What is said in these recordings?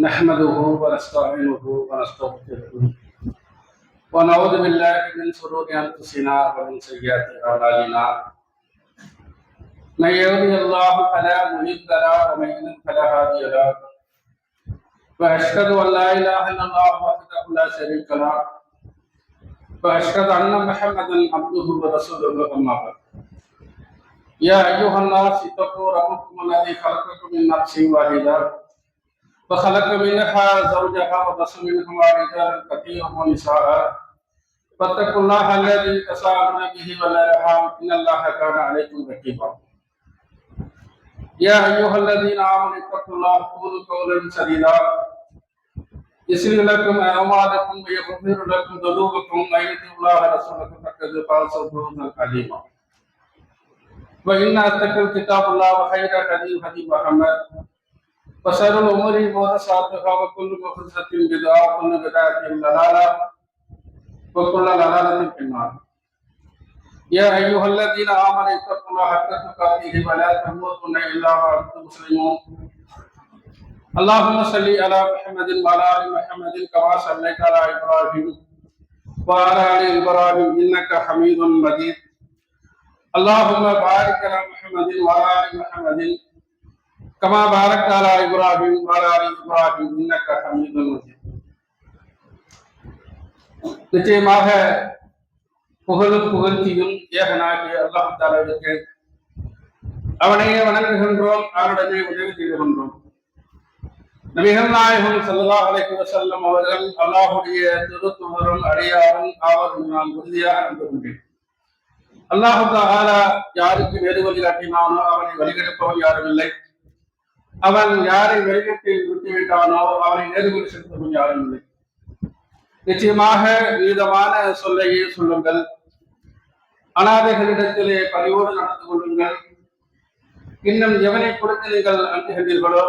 نحمده ونستعينه ونستغفره ونعوذ بالله من شرور انفسنا ومن سيئات اعمالنا من يهده الله فلا مضل له ومن يضلل فلا هادي له واشهد ان لا اله الا الله وحده لا شريك له واشهد ان محمدا عبده ورسوله اما بعد يا ايها الناس اتقوا ربكم الذي خلقكم من نفس واحده وخلق منها زوجها وبث منهما رجالا كثيرا ونساء فاتقوا الله الذي تساءلون به والارحام ان الله كان عليكم رقيبا يا ايها الذين امنوا اتقوا الله وقولوا قولا سديدا يصلح لكم اعمالكم ويغفر لكم ذنوبكم ومن يطع الله ورسوله فقد فاز فوزا عظيما وان اصدق الكتاب الله وخير الهدي هدي محمد وشر الأمور محدثاتها وكل محدثة بدعة وكل بدعة ضلالة وكل ضلالة في النار يا أيها الذين آمنوا اتقوا الله حق تقاته ولا تموتن إلا وأنتم مسلمون اللهم صل على محمد وعلى آل محمد كما صليت على إبراهيم وعلى آل إبراهيم إنك حميد مجيد اللهم بارك على محمد وعلى آل محمد كما باركت على ابراهيم وعلى ال ابراهيم انك حميد مجيد. நிச்சயமாக புகழும் புகழ்ச்சியும் ஏகனாகிய அல்லாஹ் தஆலாவுக்கு அவனையே வணங்குகின்றோம், அவருடனே உதவி செய்கின்றோம். நபிகள் நாயகம் ஸல்லல்லாஹு அலைஹி வஸல்லம் அவர்கள் அல்லாஹ்வுடைய திருத்தூதரும் அடியாரும் ஆவர் நான் உறுதியாக நம்புகின்றேன். அல்லாஹ் தஆலா யாருக்கு நேரு வழிகாட்டினானோ அவனை வழிகெடுப்பவன் யாரும் இல்லை. அவன் யாரை வெளியிட்டு விட்டுவிட்டானோ அவனை நேர்வழி செலுத்தவும் யாரும் இல்லை. நிச்சயமாக விதமான சொல்லையே சொல்லுங்கள், அனாதைகளிடத்திலே பரிவோடு நடந்து கொள்ளுங்கள். இன்னும் எவனை கொடுத்து நீங்கள் அஞ்சுகின்றீர்களோ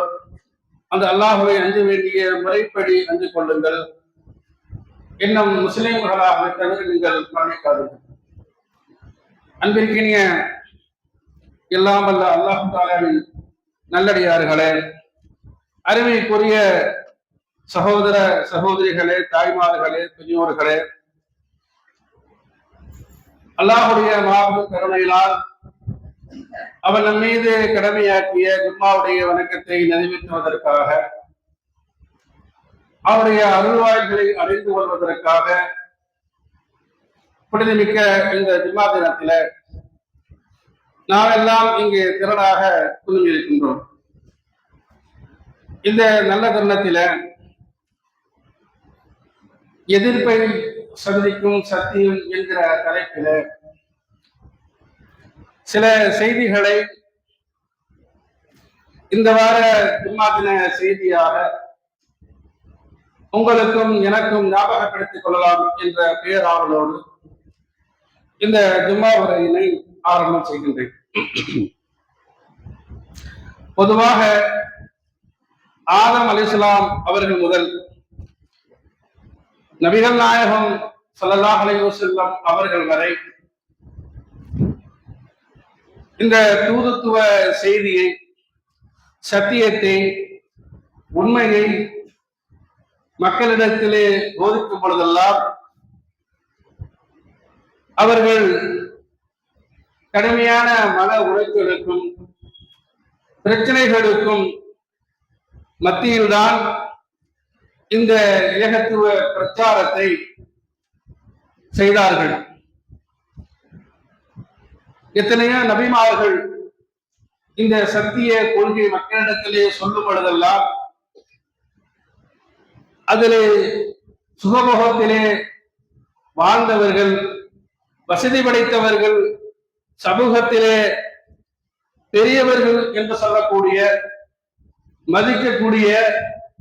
அந்த அல்லாஹுவை அஞ்ச வேண்டிய முறைப்படி அஞ்சு கொள்ளுங்கள். இன்னும் முஸ்லிம்களாக தவிர நீங்கள் கவனிக்காதீர்கள். அன்பிற்கினிய எல்லாம் வல்ல அல்லாஹ் தஆலாவின் நல்லடியார்களே, அருமைக்குரிய சகோதர சகோதரிகளே, தாய்மார்களே, பெரியோர்களே, அல்லாஹுடைய மாபெரும் கருணையினால் அவன் நம் மீது கடமையாக்கிய ஜும்மாவுடைய வணக்கத்தை நிறைவேற்றுவதற்காக, அவருடைய அருள்வாய்களை அறிந்து கொள்வதற்காக புனிதமிக்க இந்த ஜும்மா தினத்தில நாம் எல்லாம் இங்கே திரளாக குழுமியிருக்கின்றோம். இந்த நல்ல தருணத்தில எதிர்ப்பை சந்திக்கும் சத்தியம் என்கிற தலைப்பில சில செய்திகளை இந்த வார ஜும்மா தின செய்தியாக உங்களுக்கும் எனக்கும் ஞாபகப்படுத்திக் கொள்ளலாம் என்ற பேராவலோடு இந்த ஜும்மா உரையினை ஆரம்பம் செய்கின்றேன். பொதுவாக ஆதம் அலைஹிஸ்ஸலாம் அவர்கள் முதல் நபிகள் நாயகம் ஸல்லல்லாஹு அலைஹி வஸல்லம் அவர்கள் வரை இந்த தூதுத்துவ செய்தியை, சத்தியத்தை, உண்மையை மக்களிடத்திலே போதிக்கும் பொழுதெல்லாம் அவர்கள் கடுமையான மன உழைப்புகளுக்கும் பிரச்சனைகளுக்கும் மத்தியில்தான் இந்த ஏகத்துவ பிரச்சாரத்தை செய்தார்கள். எத்தனையோ நபிமார்கள் இந்த சத்திய கொள்கை மக்களிடத்திலே சொல்லும் பொழுதெல்லாம் அதிலே சுகபோகத்திலே வாழ்ந்தவர்கள், வசதி படைத்தவர்கள், சமூகத்திலே பெரியவர்கள் என்று சொல்லக்கூடிய மதிக்கக்கூடிய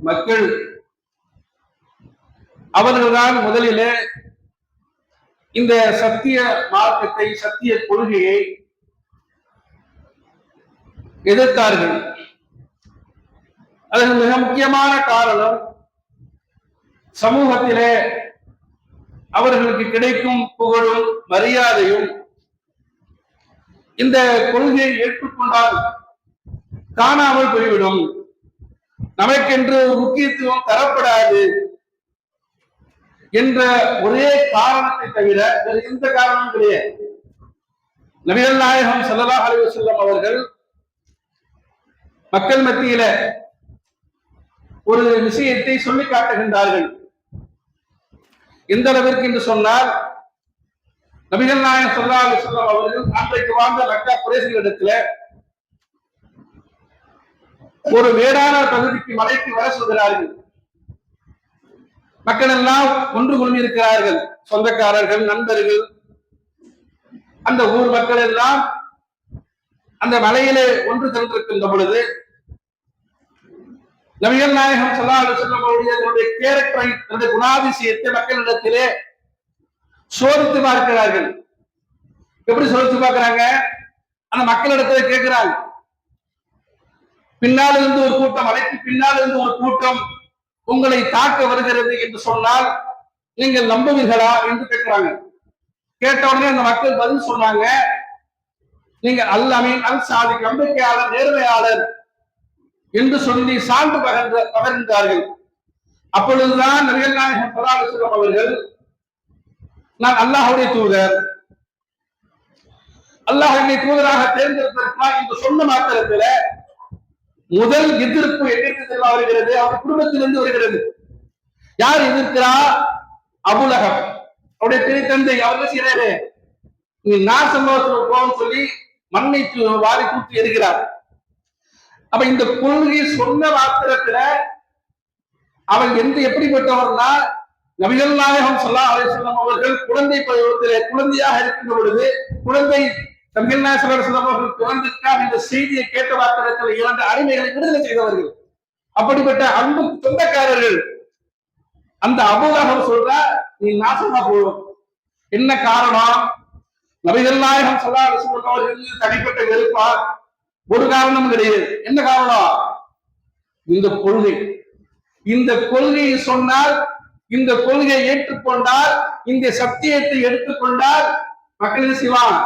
மக்கள் அவர்கள்தான் முதலிலே இந்த சத்திய மார்க்கத்தை, சத்திய கொள்கையை எதிர்த்தார்கள். அதற்கு மிக முக்கியமான காரணம் சமூகத்திலே அவர்களுக்கு கிடைக்கும் புகழும் மரியாதையும் இந்த கொள்கையை ஏற்றுக்கொண்டால் காணாமல் போய்விடும். நமக்கென்று ஒரு முக்கியத்துவம் தரப்படாது என்ற ஒரே காரணத்தை தவிர வேறு எந்த காரணமும் கிடையாது. நபிகள் நாயகம் ஸல்லல்லாஹு அலைஹி வஸல்லம் அவர்கள் மக்கள் மத்தியில ஒரு விஷயத்தை சொல்லி காட்டுகின்றார்கள். எந்த அளவிற்கு என்று சொன்னால், நபிகள் நாயகம் ஸல்லல்லாஹு அலைஹி வஸல்லம் அவர்கள் அன்றைக்கு வாழ்ந்த மக்கா குறைஷிகளிடத்துல ஒரு வேடான பகுதிக்கு மலைக்கு வர சொல்கிறார்கள். மக்கள் எல்லாம் ஒன்று குழுமி இருக்கிறார்கள், சொந்தக்காரர்கள், நண்பர்கள். அந்த ஊர் மக்கள் எல்லாம் அந்த மலையிலே ஒன்று திரண்டிருக்கின்ற பொழுது நபிகள் நாயகம் ஸல்லல்லாஹு அலைஹி வஸல்லம் அவருடைய தன்னுடைய கேரக்டரை, தன்னுடைய குணாதிசயத்தை மக்களிடத்திலே சோதித்து பார்க்கிறார்கள். எப்படி சோதித்து பார்க்கிறாங்க? அந்த மக்களிடத்திலே கேட்கிறாங்க, பின்னால் இருந்து ஒரு கூட்டம், மலைக்கு பின்னால் இருந்து ஒரு கூட்டம் உங்களை தாக்க வருகிறது என்று சொன்னால் நீங்கள் நம்புவீர்களா என்று கேட்கிறாங்க. கேட்ட உடனே அந்த மக்கள் பதில் சொன்னாங்க, நீங்கள் அல் அமீன், அல் சாதிக், நம்பிக்கையாளர், நேர்மையாளர் என்று சொல்லி சான்று பகர்ந்தார்கள். அப்பொழுதுதான் நபிகள் நாயகம் ஸல்லல்லாஹு அலைஹி வஸல்லம் அவர்கள், நான் அல்லாஹ்வுடைய தூதர், அல்லாஹ் என்னை தூதராக தேர்ந்தெடுத்திருக்கிறார் என்று சொன்ன மாத்திரத்தில் முதல் எதிர்ப்பு எங்கிருந்து வருகிறது? அவர் குடும்பத்திலிருந்து வருகிறது. யார் எதிர்க்கிறா? அபூ லஹப், அவருடைய பெரிய தந்தை. அவர் செய்யறாரு, நீ நாசம்பவத்தில் போன்னு சொல்லி மண்ணை வாரி தூக்கி எறிகிறார். அப்ப இந்த கொள்கையை சொன்ன மாத்திரத்துல அவன் எப்படிப்பட்டவர்னா, நபிகள் நாயகம் ஸல்லல்லாஹு அலைஹி வஸல்லம் அவர்கள் குழந்தை பருவத்திலே குழந்தையாக இருக்கின்ற பொழுது குழந்தை நபிகள் நாயகம் ஸல்லல்லாஹு அலைஹி வஸல்லம் அவர்கள் குழந்தைக்காக இந்த செய்தியை கேட்ட மாத்திரத்தில் 2 அடிமைகளை விடுதலை செய்தவர்கள். அப்படிப்பட்ட அன்பு சொந்தக்காரர்கள். அந்த அபூ லஹப் சொல்றா, நீ நாசமா போவோம். என்ன காரணம்? நபிகள் நாயகம் ஸல்லல்லாஹு அலைஹி வஸல்லம் அவர்கள் தனிப்பட்ட வெறுப்பா? ஒரு காரணம் கிடையாது. என்ன காரணம்? இந்த கொள்கை. இந்த கொள்கையை சொன்னால், இந்த கொள்கையை ஏற்றுக்கொண்டால், இந்த சத்தியத்தை எடுத்துக்கொண்டால் மக்கள் செய்வான்.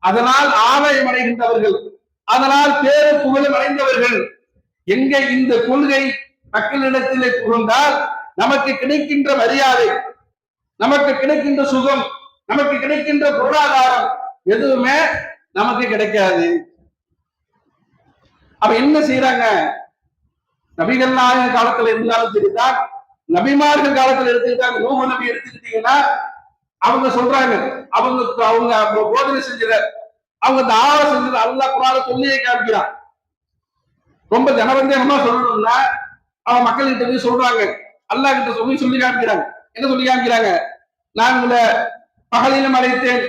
அதனால் ஆதாயம் அடைகின்றவர்கள், அதனால் பேரு புகழும் அடைந்தவர்கள். எங்க இந்த கொள்கை மக்களிடத்திலே புகுந்தால் நமக்கு கிடைக்கின்ற மரியாதை, நமக்கு கிடைக்கின்ற சுகம், நமக்கு கிடைக்கின்ற பொருளாதாரம் எதுவுமே நமக்கு கிடைக்காது. அப்ப என்ன செய்யறாங்க? நபிகள் நாயக காலத்துல இருந்தாலும் சரிதான், நபிமார்கள் காலத்துல எடுத்துக்கிட்டாங்க. நூஹ் நபி எடுத்துக்கிட்டீங்கன்னா அவங்க சொல்றாங்க, அவங்க போதனை செஞ்சத, அவங்க தாவா செஞ்சது அல்லாஹ் குர்ஆன்ல சொல்லியே காமிக்கிறான். ரொம்ப ஜனவந்தேகமா சொல்லணும்னா அவங்க மக்கள் கிட்ட போய் சொல்றாங்க, அல்லாஹ் கிட்ட சொல்லி காமிக்கிறாங்க. என்ன சொல்லி காமிக்கிறாங்க? நான் உங்களை பகலிலும் அழைத்தேன்,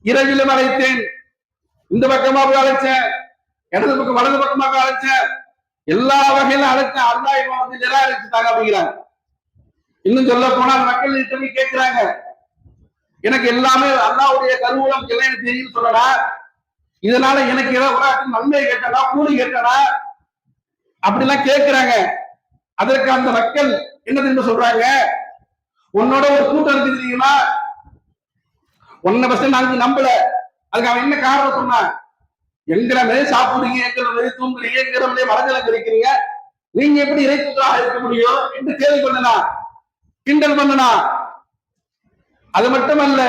இரவிலும் அழைத்தேன், இந்த பக்கமா போய் அழைச்சேன், இடது பக்கம் வலது பக்கமாக அழைச்சேன், எல்லா வகையிலும் அழைச்சேன், அல்லாஹ் இவன் வந்து நிராகரிச்சுட்டாங்க அப்படிங்கிறாங்க. இன்னும் சொல்ல போனா மக்கள் கிட்ட போய் கேட்கிறாங்க, எனக்கு எல்லாமே அல்லாஹ்வுடைய கருவூலம் எல்லாம் எனக்கு தெரியும் சொல்லடா, இதனால எனக்கு ஏதாவது நன்மை கேட்டனா, கூலி கேட்டனா அப்படிலாம் கேட்கிறாங்க. அதற்கு அந்த மக்கள் என்ன தெரியுமா சொல்றாங்க? உன்னோட ஒரு கூட்டம் இருக்கு தெரியுமா, உன்னை பஸ்ட் நாங்க நம்பல. அதுக்கு அவன் என்ன காரணம் சொன்னான்? எங்கிற மாதிரி சாப்பிடுறீங்க, எங்கிற மாதிரி தூங்குறீங்க, எங்கிற மாதிரி மலஜலம் கிடைக்கிறீங்க, நீங்க எப்படி இறைத்துக்காக இருக்க முடியும் என்று கேள்வி பண்ணனா, கிண்டல் பண்ணனா. அது மட்டுமல்ல,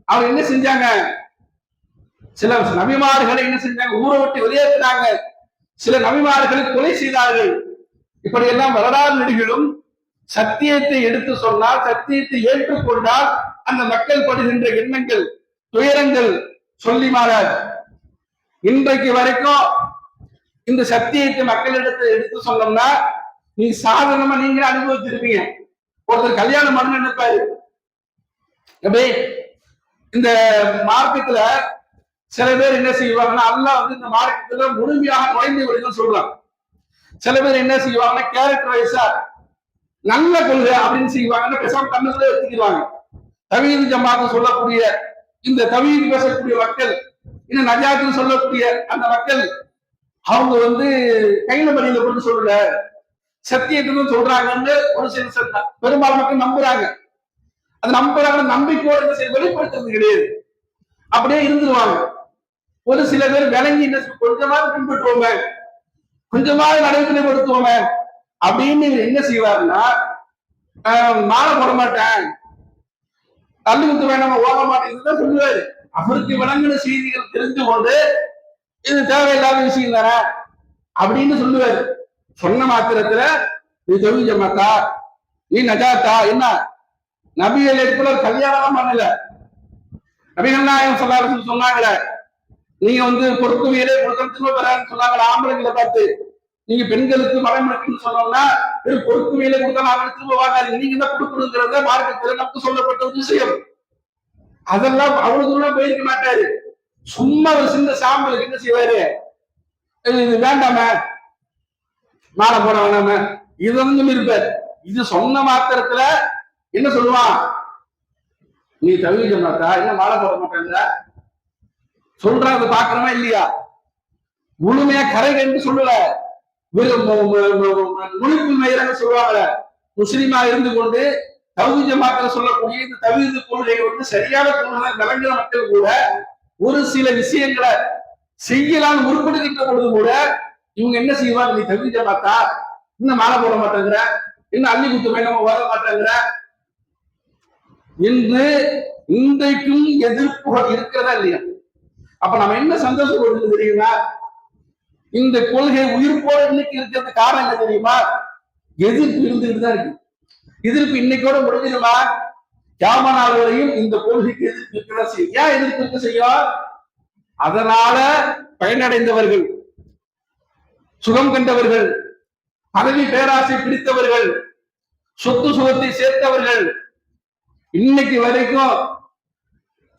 அவர் என்ன செஞ்சாங்க? சில நபிமார்களை என்ன செஞ்சாங்க? ஊரை விட்டு வெளியேற்றினாங்க. சில நபிமார்களை கொலை செய்தார்கள். இப்படி எல்லாம் வரலாறு நெடுகிலும் சத்தியத்தை எடுத்து சொன்னால், சத்தியத்தை ஏற்றுக்கொண்டால் அந்த மக்கள் படுகின்ற எண்ணங்கள், துயரங்கள் சொல்லி மாறாது. இன்றைக்கு வரைக்கும் இந்த சத்தியத்தை மக்களிடத்தில் எடுத்து சொன்னோம்னா நீ சாதாரணமா நீங்களே அனுபவிச்சிருப்பீங்க. ஒருத்தர் கல்யாணம் பண்ண நினைப்பாரு, இந்த மார்க்கத்துல சில பேர் என்ன செய்வாங்கன்னா, அல்லாஹ் வந்து இந்த மார்க்கத்துல முழுமையாக நுழைந்து விடுங்கன்னு சொல்றாங்க. சில பேர் என்ன செய்வாங்கன்னா, கேரக்டர் வைஸா நல்ல கொள்கை அப்படின்னு செய்வாங்கன்னா பேசாம கண்ணுக்குள்ளே வச்சுக்கிடுவாங்க. தவீது ஜமாத்து சொல்லக்கூடிய இந்த தவீது பேசக்கூடிய மக்கள், இன்னும் நஜாத்துன்னு சொல்லக்கூடிய அந்த மக்கள், அவங்க வந்து கையில பணியில கொண்டு சொல்லல, சத்தியத்துன்னு சொல்றாங்கன்னு ஒரு சில பெரும்பாலும் மக்கள் நம்புறாங்க. அது நம்புறாங்க, நம்பிக்கையோட வெளிப்படுத்துறது கிடையாது, அப்படியே இருந்துருவாங்க. ஒரு சில பேர் விளங்கி என்ன கொஞ்சமாவது பின்பற்றுவாங்க, கொஞ்சமாவது நடைமுறைப்படுத்துவோமே அப்படின்னு என்ன செய்வாருன்னா, மாலை போட மாட்டேன், தள்ளி குத்து வேணாம ஓட மாட்டேங்குதுதான் சொல்லுவாரு. அவருக்கு விளங்கின செய்திகள் தெரிந்து கொண்டு இது தேவையில்லாத விஷயம் தானே அப்படின்னு சொல்லுவாரு. சொன்ன மாத்திரத்துல நீ தொழில் ஜமாத்தா, நீ நஜாத்தா, என்ன நபிகள் இடத்துல கல்யாணம் பண்ணல, நபிகள் நாயகம் சொன்னாங்களே, நீங்க பொறுப்புமையிலே கொடுக்கறதுக்கு வரான்னு சொன்னாங்களா ஆம்பளைங்களை பார்த்து, நீங்க பெண்களுக்கு மரம் இருக்குன்னு சொன்னோம்னா பொறுப்புமையிலே கொடுத்தா அவங்க திரும்ப வாங்காது, நீங்க தான் கொடுக்கணுங்கிறத மார்க்கத்தில் நமக்கு சொல்லப்பட்ட ஒரு விஷயம். அதெல்லாம் அவ்வளவு போயிருக்க மாட்டாரு. சும்மா ஒரு சின்ன சாம்பலுக்கு என்ன செய்வாரு, இது வேண்டாம மாலை போட வேணாம இது இருப்பாரு. இது சொன்ன மாத்திரத்துல என்ன சொல்லுவான், நீ தவிர மாட்டா என்ன மாலை போட மாட்டேங்க சொல்றாங்க, பாக்குறோமா இல்லையா? முழுமையா கரை என்று சொல்லல, நுழைப்புள் மயிராக சொல்லுவாங்கல்ல, முஸ்லீமா இருந்து கொண்டு தௌஹீத் ஜமாத்துல சொல்லக்கூடிய இந்த தௌஹீத் கொள்கை சரியான கொள்கை விளங்குற மக்கள் கூட ஒரு சில விஷயங்களை செய்யலாம்னு முற்படுகின்ற பொழுது கூட இவங்க என்ன செய்வாங்க, நீ தௌஹீத் ஜமாத்தா, இன்னும் மாலை போட மாட்டேங்கிற, இன்னும் அள்ளி குத்து வேண்டாம வர மாட்டேங்கிற என்று இன்றைக்கும் எதிர்ப்புகள் இருக்கிறதா இல்லையா? அப்ப நம்ம என்ன சந்தோஷப்படுறது தெரியுமா? இந்த கொள்கை உயிர்ப்போட இன்னைக்கு இருக்கிறது காரணம் என்ன தெரியுமா? எதிர்ப்பு இருந்துகிட்டு தான் இருக்கு. எதிர்ப்பு இன்னைக்கோட முடிஞ்சிருமா? கியாமத் நாள் வரையும் இந்த கொள்கைக்கு எதிர்ப்பு இருக்கதான் செய்யும். ஏன் எதிர்ப்பு இருக்க செய்யும்? அதனால பயனடைந்தவர்கள், சுகம் கண்டவர்கள், பதவி பேராசை பிடித்தவர்கள், சொத்து சுகத்தை சேர்த்தவர்கள் இன்னைக்கு வரைக்கும்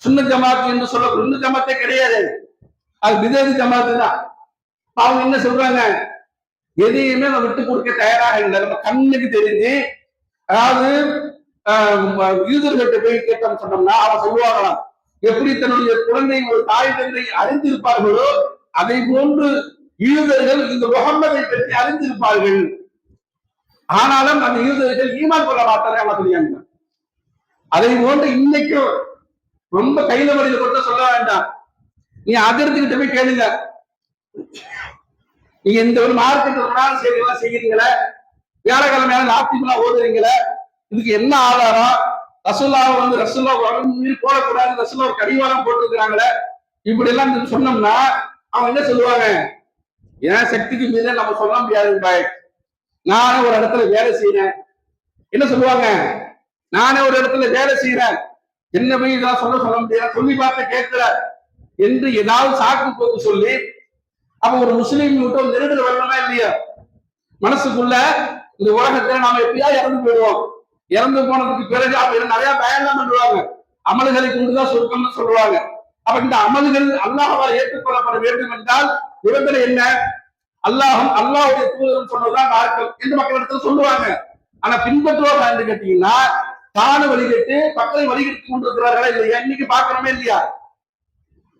சுன்ன ஜமாத் என்று சொல்ல, சுன்ன ஜமாத்தே கிடையாது, அது பிதஅத் ஜமாத்து தான். அவங்க என்ன சொல்றாங்க, எதையுமே நம்ம விட்டு கொடுக்க தயாராக இல்லை. நம்ம கண்ணுக்கு தெரிஞ்சு, அதாவது யூதர்கிட்ட போய் கேட்டோம் சொன்னோம்னா அவன் சொல்லுவாங்களாம், எப்படி தன்னுடைய குழந்தை ஒரு தாய் தந்தை அறிந்திருப்பார்களோ அதை போன்று யூதர்கள் இந்த முகம்மதை பற்றி அறிந்திருப்பார்கள், ஆனாலும் அந்த யூதர்கள் ஈமான் கொள்ள மாட்டாங்க. அதை போன்று இன்னைக்கும் ரொம்ப கையில வழியில கொண்டு சொல்ல வேண்டாம், நீ அதிர்த்துக்கிட்ட போய் கேளுங்க, நீங்க இந்த ஒரு மார்க்கெட் செய்யறீங்களே, வியாழக்கிழமையான நாத்திகளா ஓதுறீங்களே, இதுக்கு என்ன ஆதாரம்? ரசூல்லாவை ரசூல்லா மீறி போடக்கூடாது, ரசூல்லா ஒரு கடிவாளம் போட்டுருக்கிறாங்களே, இப்படி எல்லாம் சொன்னோம்னா அவங்க என்ன சொல்லுவாங்க, ஏன் சக்திக்கு மீது நம்ம சொல்ல முடியாது பாய், நானே ஒரு இடத்துல வேலை செய்யறேன், என்ன சொல்லுவாங்க, நானே ஒரு இடத்துல வேலை செய்யறேன், என்ன போய் இதெல்லாம் சொல்ல முடியாது, சொல்லி பார்த்த கேட்கிற என்று ஏதாவது சாக்கு போக்கு சொல்லி, அப்ப ஒரு முஸ்லீம் விட்டு ஒரு நெருடல் வரணுமா இல்லையா? மனசுக்குள்ள இந்த உலகத்துல நாம எப்படியா இறந்து போயிடுவோம், இறந்து போனதுக்கு பிறகு அவங்க நிறைய பயன்லாம் பண்ணுவாங்க, அமல்களை கொண்டுதான் சொர்க்கம்னு சொல்லுவாங்க. அப்ப இந்த அமல்கள் அல்லாஹ்வால் ஏற்றுக்கொள்ளப்பட வேண்டும் என்றால் நிபந்தனை என்ன? அல்லாஹ்வுடைய தூதர் சொன்னதுதான் மார்க்கம் என்று மக்களிடத்துல சொல்லுவாங்க. ஆனா பின்பற்றுவாங்க என்று கேட்டீங்கன்னா, தான வழிகட்டு மக்களை வழிகட்டு கொண்டிருக்கிறார்களா இல்லையா? இன்னைக்கு பாக்குறோமே இல்லையா?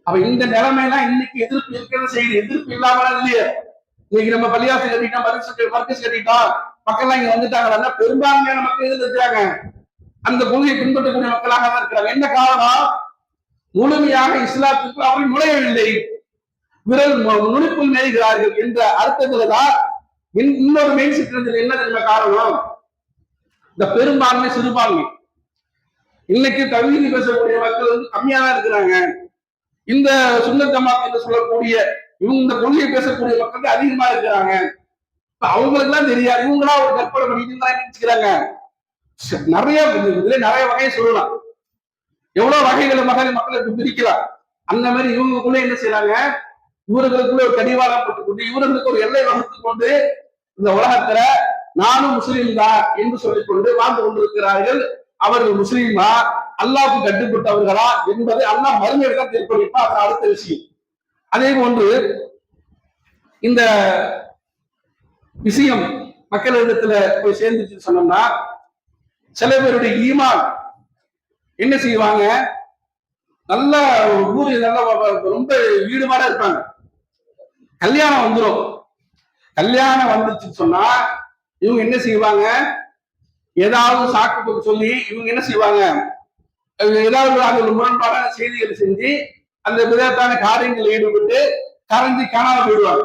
அப்ப இந்த நிலைமையெல்லாம் இன்னைக்கு எதிர்ப்பு இருக்கிறத செய்யுது. எதிர்ப்பு இல்லாம இல்லையா? இன்னைக்கு நம்ம பள்ளியாசு கட்டிட்டோம், மர்க்கஸ் கட்டிட்டோம், மக்கள் எல்லாம் இங்க வந்துட்டாங்கன்னா பெரும்பான்மையான மக்கள் எதிர்த்து இருக்கிறாங்க, அந்த கொள்கையை பின்பற்றக்கூடிய மக்களாக தான் இருக்கிறாங்க. என்ன காரணம்? முழுமையாக இஸ்லாத்துக்கு அவர்கள் நுழையவில்லை, விரல் நுழைப்புள் மேய்கிறார்கள் என்ற அர்த்தத்துலதான் இன்னொரு மெயின் சிற்றத்தில் என்ன தெரியுமா காரணம்? இந்த பெரும்பான்மை சிறுபான்மை. இன்னைக்கு தகுதி பேசக்கூடிய மக்கள் கம்மியா தான் இருக்கிறாங்க. இந்த சுன்னத் ஜமாத் என்று சொல்லக்கூடிய இவங்க இந்த கொள்கையை பேசக்கூடிய மக்கள் அதிகமா இருக்கிறாங்க. அவங்களுக்கு எல்லாம் தெரியாது, இவங்களா ஒரு கற்பனை பண்ணிட்டு நினைச்சுக்கிறாங்க. நிறைய நிறைய வகையை சொல்லலாம், எவ்வளவு வகைகளை மக்களுக்கு பிரிக்கலாம். அந்த மாதிரி இவங்களுக்குள்ள என்ன செய்யறாங்க, இவர்களுக்குள்ள ஒரு கடிவாளம் போட்டுக்கொண்டு இவர்களுக்கு ஒரு எல்லை வகுத்து கொண்டு இந்த உலகத்துல நானும் முஸ்லீம் தான் என்று சொல்லிக்கொண்டு வாழ்ந்து கொண்டிருக்கிறார்கள். அவர்கள் முஸ்லீமா அல்லாஹ்வுக்கு கட்டுப்பட்டவர்களா என்பதை அல்லாஹ் மறுமையில தான் தீர்ப்பளிப்பா, அது அடுத்த விஷயம். அதே போன்று இந்த விஷயம் மக்களிடத்துல போய் சேர்ந்துச்சு சொன்னோம்னா, சில பேருடைய ஈமான் என்ன செய்வாங்க, நல்ல ஊர் நல்ல ரொம்ப ஈடுபாடா இருப்பாங்க, கல்யாணம் வந்துடும். கல்யாணம் வந்துச்சுன்னு சொன்னா இவங்க என்ன செய்வாங்க, ஏதாவது சாக்கு சொல்லி இவங்க என்ன செய்வாங்க, ஏதாவது ஒரு முரண்பாடான செய்திகளை செஞ்சு அந்த விதத்தான காரியங்களில் ஈடுபட்டு கரைஞ்சி காணாம போயிடுவாங்க.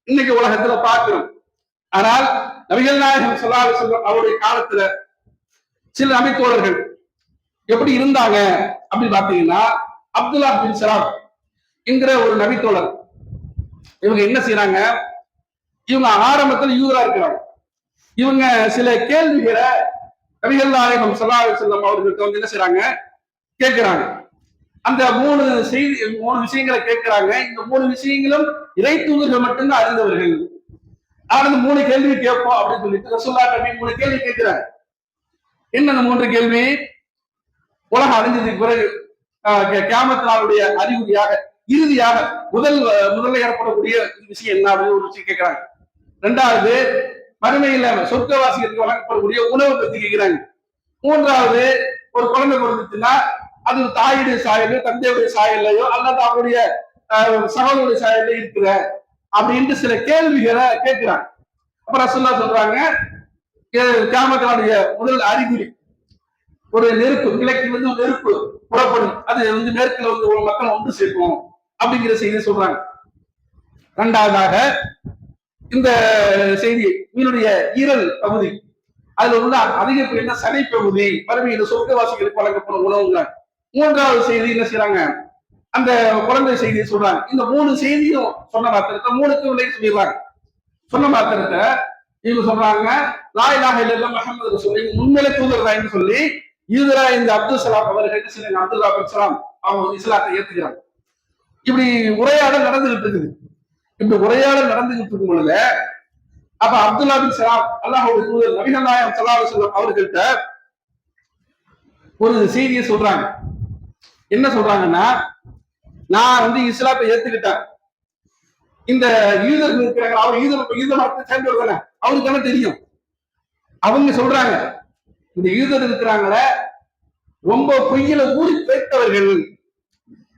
இன்னைக்கு உலகத்துல பார்க்கிறோம். ஆனால் நபிகள் நாயகம் ஸல்லல்லாஹு அலைஹி வஸல்லம் அவருடைய காலத்துல சில நபித்தோழர்கள் எப்படி இருந்தாங்க அப்படின்னு பாத்தீங்கன்னா, அப்துல்லா பின் சலாம் என்கிற ஒரு நபித்தோழர், இவங்க என்ன செய்யறாங்க, இவங்க ஆரம்பத்தில் யூதரா இருக்கிறாங்க. இவங்க சில கேள்விகளை நபிகள் நாயகம் ஸல்லல்லாஹு அலைஹி வஸல்லம் அவர்களுக்கு வந்து என்ன செய்யறாங்க, கேட்கிறாங்க. அந்த மூணு விஷயங்களை கேட்கிறாங்க. இந்த மூணு விஷயங்களும் இறை தூதர்கள் மட்டும்தான் அறிந்தவர்கள். ஆனா இந்த மூணு கேள்வி கேட்போம் அப்படின்னு சொல்லிட்டு ரசூலுல்லாஹ் நபி மூணு கேள்வி கேட்கிறாங்க. என்ன அந்த மூன்று கேள்வி? உலகம் அழிஞ்சதுக்கு பிறகு கியாமத் நாளுடைய அறிகுறியாக இறுதியாக முதல்ல ஏற்படக்கூடிய விஷயம் என்ன அப்படின்னு ஒரு விஷயம் கேட்கிறாங்க. ரெண்டாவது, மறுமையில சொர்க்கவாசிகளுக்கு வழங்கப்படக்கூடிய உணவு பத்தி கேட்கிறாங்க. மூன்றாவது, ஒரு குழந்தை பிறந்துச்சுன்னா அது தாயுடைய சாயலோ தந்தையுடைய சாயலையோ அல்லது அவருடைய சகோதரருடைய சாயல இருக்கிற அப்படின்ட்டு சில கேள்விகளை கேட்கிறாங்க. அப்ப ரசூலுல்லாஹ் சொல்றாங்க, கியாமத்தினுடைய முதல் அறிகுறி ஒரு நெருப்பு, கிழக்கிலிருந்து ஒரு நெருப்பு புறப்படும், அது வந்து மேற்குல வந்து ஒரு மக்கள் ஒன்று சேர்க்கும் அப்படிங்கிற செய்தி சொல்றாங்க. இரண்டாவதாக, இந்த செய்தி மீனுடைய ஈரல் பகுதி, அதுல உள்ள அதிக என்ன சனை பகுதி மறுமையில் சொர்க்கவாசிகளுக்கு வழங்கப்படும் உணவுங்கிறாங்க. மூன்றாவது செய்தி என்ன செய்யறாங்க, அந்த குழந்தை செய்தியை சொல்றாங்க. இந்த மூணு செய்தியும் சொன்ன மாத்திரத்தை மூணுக்கும் விலை சொல்லிடுறாங்க. சொன்ன மாத்திரத்தை இவங்க சொல்றாங்க, லா இலாஹ இல்லல்லாஹ் முஹம்மது ரசூலுல்லாஹ் உண்மையிலே தூதர் சொல்லி யூதரா இந்த அப்துல் சலாம் அவர்கள் என்ன செய்யறாங்க, அப்துல்லா பின் சலாம் அவங்க இஸ்லாத்தை ஏத்துக்கிறாங்க. இப்படி உரையாடல் நடந்துகிட்டு இருக்குது. இப்படி உரையாடல் நடந்துகிட்டு இருக்கும் பொழுது அப்ப அப்துல்லா பின் சலாம் அல்லாஹ்வுடைய தூதர் நபிகள் நாயகம் ஸல்லல்லாஹு அலைஹி வஸல்லம் அவர்கள்ட்ட ஒரு செய்தியை சொல்றாங்க. என்ன சொல்றாங்கன்னா, நான் வந்து இஸ்லாத்தை ஏத்துக்கிட்டேன். இந்த யூதர்கள் இருக்கிறாங்க, அவர் யூத மதத்தை சேர்ந்தவர் தானே, அவருக்கு தானே தெரியும். அவங்க சொல்றாங்க, இந்த யூதர் இருக்கிறாங்களே ரொம்ப பொய்யில ஊறி பேர்த்தவர்கள்,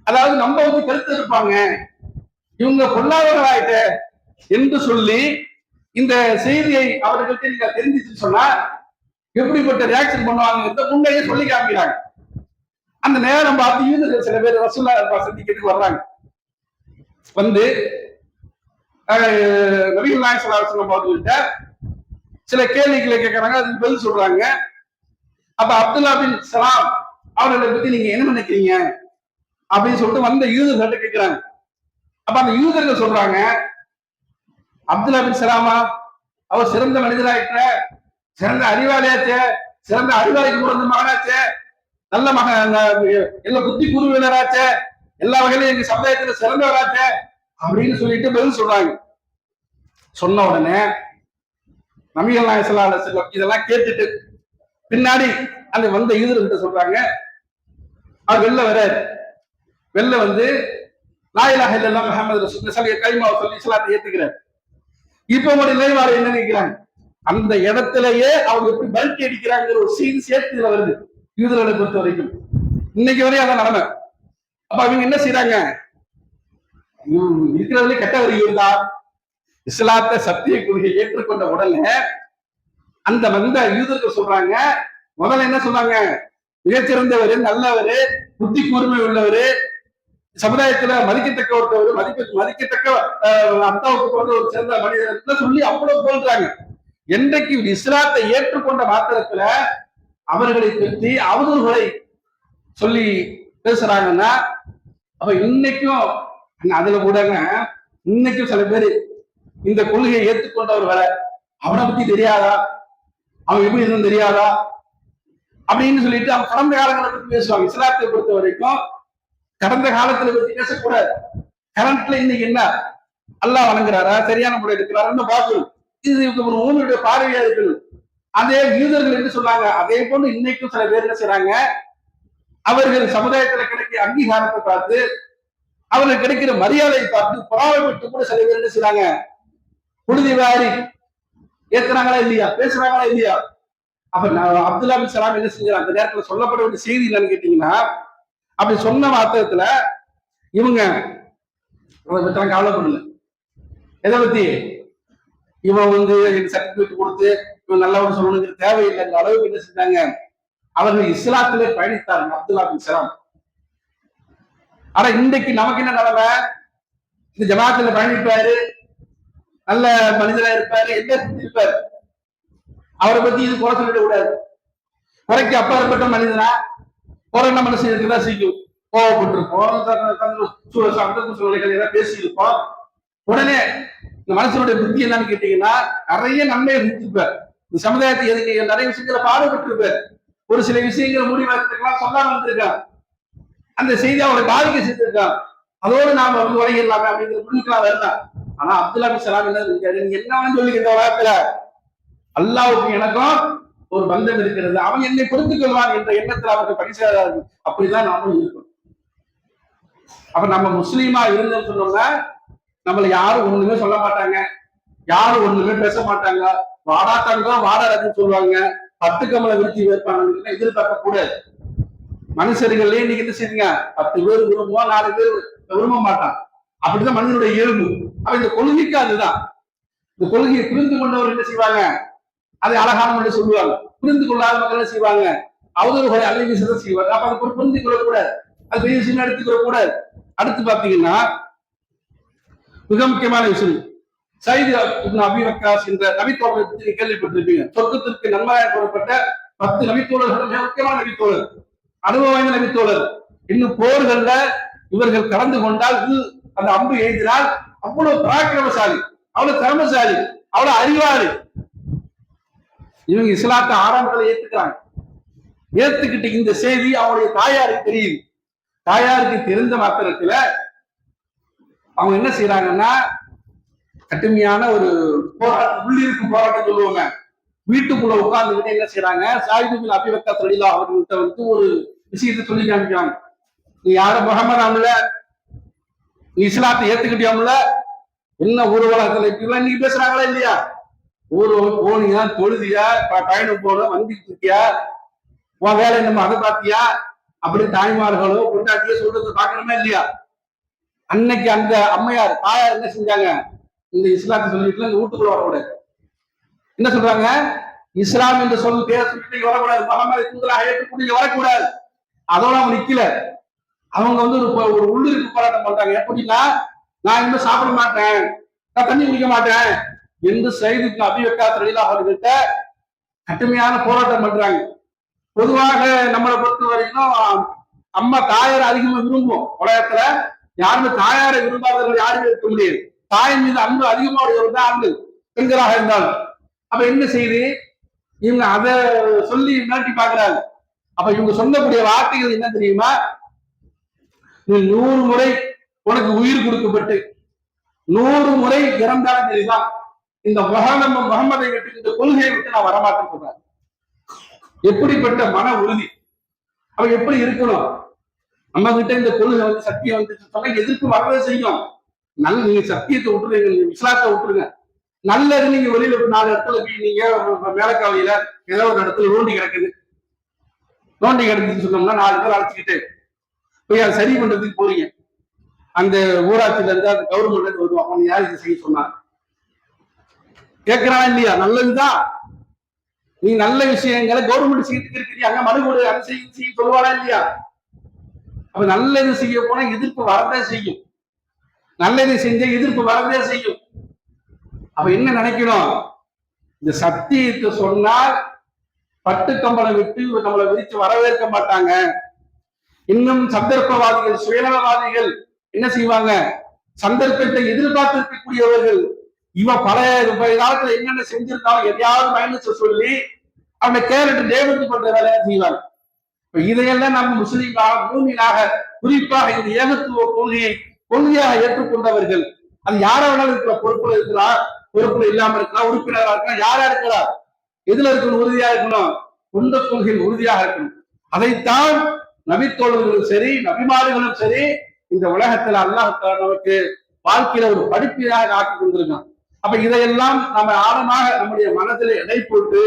அதாவது நம்ம வந்து கருத்து இருப்பாங்க, இவங்க பொல்லாதவர்களாயிட்ட என்று சொல்லி இந்த செய்தியை அவர்களுக்கு நீங்க தெரிஞ்சிச்சுன்னு சொன்னா எப்படிப்பட்ட ரியாக்ஷன் பண்ணுவாங்க முன்னையே சொல்லி காமிக்கிறாங்க. அந்த நேரம் பார்த்து யூதர்கள் சில பேர் ரசூலுல்லாஹ் சந்திக்கிறதுக்கு வர்றாங்க. வந்து நபிகள் நாயகம் ஸல்லல்லாஹு அலைஹி வஸல்லம் அவர்கள்ட்ட சில கேள்விகளை கேட்கறாங்க, அதுக்கு பதில் சொல்றாங்க. அப்ப அப்துல்லா பின் சலாம் அவர்களை பத்தி நீங்க என்ன நினைக்கிறீங்க அப்படின்னு சொல்லிட்டு வந்த யூதர்கள்ட்ட கேட்கிறாங்க. அப்ப அந்த யூதர்கள் சொல்றாங்க, அப்துல்லா பின் சலாமா அவர் சிறந்த மனிதராயிட்ட, சிறந்த அறிவாளியாச்சே, சிறந்த அறிவாளிக்கு கூட மகனாச்சே, நல்ல மகன், எல்லா புத்தி கூறுவினராச்சே, எல்லா வகையிலும் எங்க சமுதாயத்துல சிறந்தவராச்சே அப்படின்னு சொல்லிட்டு பதில் சொல்றாங்க. சொன்ன உடனே நபிகள் நாயகம் ஸல்லல்லாஹு அலைஹி வஸல்லம் இதெல்லாம் கேட்டுட்டு பின்னாடி அந்த வந்த யூதர்கிட்ட சொல்றாங்க, அவர் வெளில வந்து லா இலாஹ இல்லல்லாஹ் முஹம்மது ரசூலுல்லாஹ் கலிமாவை சொல்லி இஸ்லாத்தை ஏத்துக்கிறார். இப்ப உங்களுடைய நிலைவாறு என்ன நினைக்கிறாங்க, அந்த இடத்திலேயே அவங்க எப்படி பல்ட்டி அடிக்கிறாங்கிற ஒரு சீன் சேர்த்துல வருது யூதர்களை பொறுத்த வரைக்கும். இன்னைக்கு வரையும் அதான் நடமை. அப்ப அவங்க என்ன செய்யறாங்க, இருக்கிறதுல கெட்ட வரிகள் தான் இஸ்லாத்தை சத்திய கொள்கை ஏற்றுக்கொண்ட உடனே அந்த வந்த யூதர்கள் சொல்றாங்க, முதல்ல என்ன சொல்றாங்க, மிகச்சிறந்தவர், நல்லவர், புத்தி கூர்மை உள்ளவர், சமுதாயத்துல மதிக்கத்தக்க ஒருத்தவர், மதிக்கத்தக்க அத்தாவுக்கு வந்து ஒரு சிறந்த மனிதர் சொல்லி அவ்வளவு போன்றாங்க. என்றைக்கு இஸ்லாத்தை ஏற்றுக்கொண்ட மாத்திரத்துல அவர்களை பற்றி அவதூறுகளை சொல்லி பேசுறாங்கன்னா, அப்ப இன்னைக்கும் அதுல கூடங்க இன்னைக்கும் சில பேர் இந்த கொள்கையை ஏற்றுக்கொண்டவர் வேற, அவனை பத்தி தெரியாதா, அவன் எப்படி இருந்தும் தெரியாதா அப்படின்னு சொல்லிட்டு அவன் கடந்த காலங்களை பத்தி பேசுவாங்க. இஸ்லாத்தை பொறுத்த வரைக்கும் கடந்த காலத்துல பத்தி பேசக்கூடாது. கரண்ட்ல இன்னைக்கு என்ன அல்லாஹ் வணங்குறாரா, சரியான முறை இருக்கிறாருன்னு பார்க்கணும். இது ஒரு ஊனுடைய பார்வையா இருக்கணும். அதே யூதர்கள் என்ன சொன்னாங்க, அதே போன்று இன்னைக்கும் சில பேர் என்ன செய்றாங்க, அவர்கள் சமுதாயத்துல கிடைக்கிற அங்கீகாரத்தை பார்த்து அவர்களுக்கு கிடைக்கிற மரியாதையை பார்த்து பொறாமைப்பட்டு கூட சில பேர் என்ன செய்றாங்க, புழுதி வாரி ஏத்துறாங்களா இல்லையா, பேசுறாங்களா இல்லையா. அப்ப அப்துல்லா பின் சலாம் என்ன செஞ்சாங்க, அந்த நேரத்துல சொல்லப்பட வேண்டிய செய்தி என்னன்னு கேட்டீங்கன்னா, அப்படி சொன்ன வார்த்தகத்துல இவங்க கவலைப்படல. எதை பத்தி, இவன் வந்து சர்டிபிகேட் கொடுத்து இவன் நல்லவன் சொல்லணுங்கிற தேவையில்லைங்கிற அளவுக்கு என்ன செஞ்சாங்க, அவர்கள் இஸ்லாத்திலே பயணித்தார்கள் அப்துல்லா பின் சலாம். ஆனா இன்றைக்கு நமக்கு என்ன நிலைமை, இந்த ஜமாத்துல பயணிப்பாரு, நல்ல மனிதரா இருப்பாரு, என்ன செஞ்சிருப்பாரு. அவரை பத்தி இது குறை சொல்லிட கூடாது. குறைக்கு அப்பாற்பட்ட மனிதனா குறைந்த மனசு இருக்குதான் செய்யும். கோவப்பட்டிருப்போம், சூழ்நிலைகள் ஏதாவது பேசியிருப்போம். உடனே இந்த மனசனுடைய புத்தி என்னன்னு கேட்டீங்கன்னா நிறைய நன்மையை செஞ்சிருப்பார். இந்த சமுதாயத்தை எதுக்கு நிறைய விஷயங்களை பாடுபட்டிருப்பார். ஒரு சில விஷயங்கள் முடிவெடுத்துக்கலாம் சொல்லாம இருந்திருக்கான். அந்த செய்தி அவரை பாதிக்க செஞ்சிருக்கான். அதோடு நாம வந்து உலகிடலாமே அப்படிங்கிற முடிவுக்கெல்லாம் வரலாம். ஆனா அப்துல்லா பின் சலாம் என்ன நீங்க என்ன வேணும் சொல்லிக்கிற வார்த்தை, அல்லாவுக்கும் எனக்கும் ஒரு பந்தம் இருக்கிறது, அவன் என்னை பொறுத்துக் கொள்வான் என்ற எண்ணத்தில் அவர்கள் படிச்சார்கள். அப்படிதான் நாமும் இருக்கணும். அப்ப நம்ம முஸ்லீமா இருந்தோம்னு சொன்னோம்னா நம்மளை யாரும் ஒண்ணுமே சொல்ல மாட்டாங்க, யாரும் ஒண்ணுமே பேச மாட்டாங்க. வாடாட்டாங்க வாடாதுன்னு சொல்லுவாங்க, 10 கமலை விருத்தி வைப்பாங்க, எதிர்பார்க்க கூடாது. மனுஷர்களே இன்னைக்கு என்ன செய்யுங்க, 10 பேர் விரும்புவோம், 4 பேர் விரும்ப மாட்டான். அப்படிதான் மனிதனுடைய இயல்பு. அப்ப இந்த கொள்கைக்கு அதுதான். இந்த கொள்கையை புரிந்து கொண்டவர் என்ன செய்வாங்க, அதை அழகான முறை சொல்லுவாங்க. புரிந்து கொள்ளாத மக்கள் என்ன செய்வாங்க, அவதூறுகளை அல்லவி சிதம் செய்வாங்க. அப்ப அதை புரிந்து கொள்ளக்கூடாது, அது பெரிய விஷயம் எடுத்துக்க கூடாது. அடுத்து பாத்தீங்கன்னா மிக முக்கியமான விஷயம், சைது அபி வக்காஸ் என்ற நபித்தோழரை பற்றி கேள்விப்பட்டிருப்பீங்க. சொர்க்கத்திற்கு நன்மையாக கூறப்பட்ட 10 நபித்தோழர்கள் மிக முக்கியமான நபித்தோழர், அனுபவ வாய்ந்த நபித்தோழர். இன்னும் போர்கள்ல இவர்கள் கலந்து கொண்டால் அந்த அம்பு எழுதினால் அவ்வளவு பராக்கிரமசாலி, அவ்வளவு திறமசாலி, அவ்வளவு அறிவாளி. இவங்க இஸ்லாத்தை ஆரம்பத்தில் ஏத்துக்கிறாங்க. ஏத்துக்கிட்டு இந்த செய்தி அவங்களுடைய தாயாருக்கு தெரியுது. தாயாருக்கு தெரிந்த மாத்திரத்துல அவங்க என்ன செய்யறாங்கன்னா கடுமையான ஒரு போராட்டம், உள்ளிருக்கும் போராட்டம் சொல்லுவாங்க. வீட்டுக்குள்ள உட்கார்ந்துகிட்டு என்ன செய்யறாங்க, சாயிது பின் அபி வக்காஸ் ரலியல்லாஹு அவர்கள்ட்ட வந்து ஒரு விஷயத்தை சொல்லி காமிக்கிறாங்க. நீ யார முகமது, நீ இஸ்லாத்தை ஏத்துக்கிட்டியாம்ல, என்ன ஊர்வலகத்துல இப்படிலாம் இன்னைக்கு பேசுறாங்களா இல்லையா? ஊர்வலம் போனியா, தொழுதியா, பயணம் போன வந்துட்டு இருக்கியா, உன் வேலை நம்ம அதை பார்த்தியா, அப்படி தாய்மார்களோ கொண்டாட்டியோ சொல்றது பார்க்கணுமா இல்லையா? அன்னைக்கு அந்த அம்மையார் தாயார் என்ன செஞ்சாங்க, இந்த இஸ்லாத்தை சொல்லிட்டு இந்த வீட்டுக்குள்ள வரக்கூடாது. என்ன சொல்றாங்க, இஸ்லாம் என்று சொல்லி பேர சொல்லிட்டு வரக்கூடாது, முகமது தூதராக ஏற்றுக்கூடிய வரக்கூடாது. அதோட அவங்க நிக்கல. அவங்க வந்து ஒரு உள்ளிருக்கு போராட்டம் பண்றாங்க. எப்படின்னா, நான் இன்னும் சாப்பிட மாட்டேன், நான் தண்ணி குடிக்க மாட்டேன் என்று சைது அபி வக்காஸ் ரலியல்லாஹு அவர்கள்ட்ட கடுமையான போராட்டம் பண்றாங்க. பொதுவாக நம்மளை பொறுத்த வரைக்கும் அம்மா தாயாரை அதிகமா விரும்புவோம். உலகத்துல யாருமே தாயாரை விரும்பாதவர்கள் யாருமே இருக்க முடியாது. தாயின் மீது அன்பு அதிகமா தான் ஆண்கள் பெண்களாக இருந்தாலும். அப்ப என்ன செய்து இவங்க அதை சொல்லி மிரட்டி பாக்குறாங்க. அப்ப இவங்க சொல்லக்கூடிய வார்த்தைகள் என்ன தெரியுமா, நீ 100 முறை உனக்கு உயிர் கொடுக்கப்பட்டு 100 முறை இறந்தாலும் சரிதான், இந்த முகமதை விட்டு இந்த கொள்கையை விட்டு நான் வரமாட்டேன்னு சொல்றேன். எப்படிப்பட்ட மன உறுதி! அவ எப்படி இருக்கணும், நம்ம கிட்ட இந்த கொள்கை வந்து சத்தியம் வந்து சொன்னா எதிர்ப்பு வரவே செய்யும். நீங்க சத்தியத்தை விட்டுருங்க, விஸ்வாசத்தை விட்டுருங்க. நல்லது நீங்க வெளியில 4 இடத்துல போய் நீங்க மேலக்காவையில ஏதோ ஒரு இடத்துல நோண்டி கிடக்குது, நோண்டி கிடக்குதுன்னு சொன்னோம்னா 4 பேர் அழைச்சிக்கிட்டு போய் அதை சரி பண்றதுக்கு போறீங்க. அந்த ஊராட்சியில இருந்து அந்த கவர்மெண்ட்ல இருந்து வருவாங்க, அவங்க யார் இதை செய்ய சொன்னாங்க கேட்கிறான் இல்லையா? நல்லதுதான், நீ நல்ல விஷயங்களை கவர்மெண்ட் செய்யறதுக்கு இருக்கிறீங்க, அங்க மறுபடி அதை செய்ய சொல்லுவானா இல்லையா? அப்ப நல்லது செய்ய போனா எதிர்ப்பு வரதே செய்யும், நல்லது செஞ்ச எதிர்ப்பு வரதே செய்யும். அப்ப என்ன நினைக்கணும், இந்த சத்தியத்தை சொன்னால் 10 கம்பளை விட்டு நம்மளை விரிச்சு வரவேற்க மாட்டாங்க. இன்னும் சந்தர்ப்பவாதிகள், சுயநலவாதிகள் என்ன செய்வாங்க, சந்தர்ப்பத்தை எதிர்பார்த்திருக்கக்கூடியவர்கள், இவன் பழைய காலத்துல என்னென்ன செஞ்சிருந்தாலும் எதையாவது மைனஸ் சொல்லி அவனை கேரட்டு டேமேஜ் பண்ற வேலையை செய்வாங்க. இதையெல்லாம் நம்ம முஸ்லீம்களாக பூமியாக குறிப்பாக இந்த ஏகத்துவ கொள்கையாக ஏற்றுக்கொண்டவர்கள், அது யார வேணாலும் இருக்கிற பொறுப்புல இருக்கிறார், பொறுப்புல இல்லாம இருக்கலாம், உறுப்பினராக இருக்கலாம், யாரா இருக்கிறார், எதுல இருக்கணும், உறுதியா இருக்கணும், கொண்ட கொள்கையில் உறுதியாக இருக்கணும். அதைத்தான் நபித்தோழர்களும் சரி நபிமார்களும் சரி இந்த உலகத்துல அல்லாஹ் நமக்கு வாழ்க்கையில ஒரு படிப்பீராக ஆக்கி கொண்டிருக்கான். அப்ப இதையெல்லாம் நம்ம ஆழமாக நம்முடைய மனதில் எடை போட்டு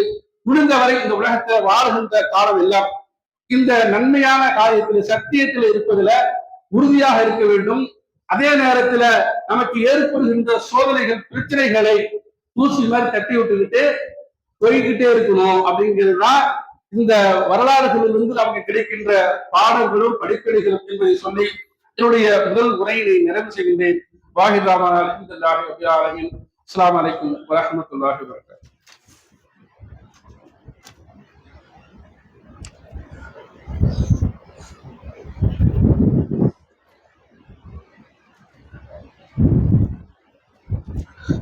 முடிந்தவரை இந்த உலகத்தை வாழ்கின்ற காலம் எல்லாம் இந்த நன்மையான காரியத்தில் சத்தியத்தில் இருப்பதுல உறுதியாக இருக்க வேண்டும். அதே நேரத்துல நமக்கு ஏற்படுகின்ற சோதனைகள் பிரச்சனைகளை தூசி மாதிரி தட்டி விட்டுக்கிட்டு போய்கிட்டே இருக்கணும். அப்படிங்கிறதுதான் இந்த வரலாறுகளிலிருந்து நமக்கு கிடைக்கின்ற பாடல்களும் படிப்படிகளும் என்பதை சொல்லி என்னுடைய முதல் உரையை நிறைவு செய்கின்றேன். வாஹித் ராமன் அல்ஹம்துலில்லாஹி ரப்பில் ஆலமீன். அஸ்ஸலாமு அலைக்கும் வரஹ்மத்துல்லாஹி வபரகாத்துஹு.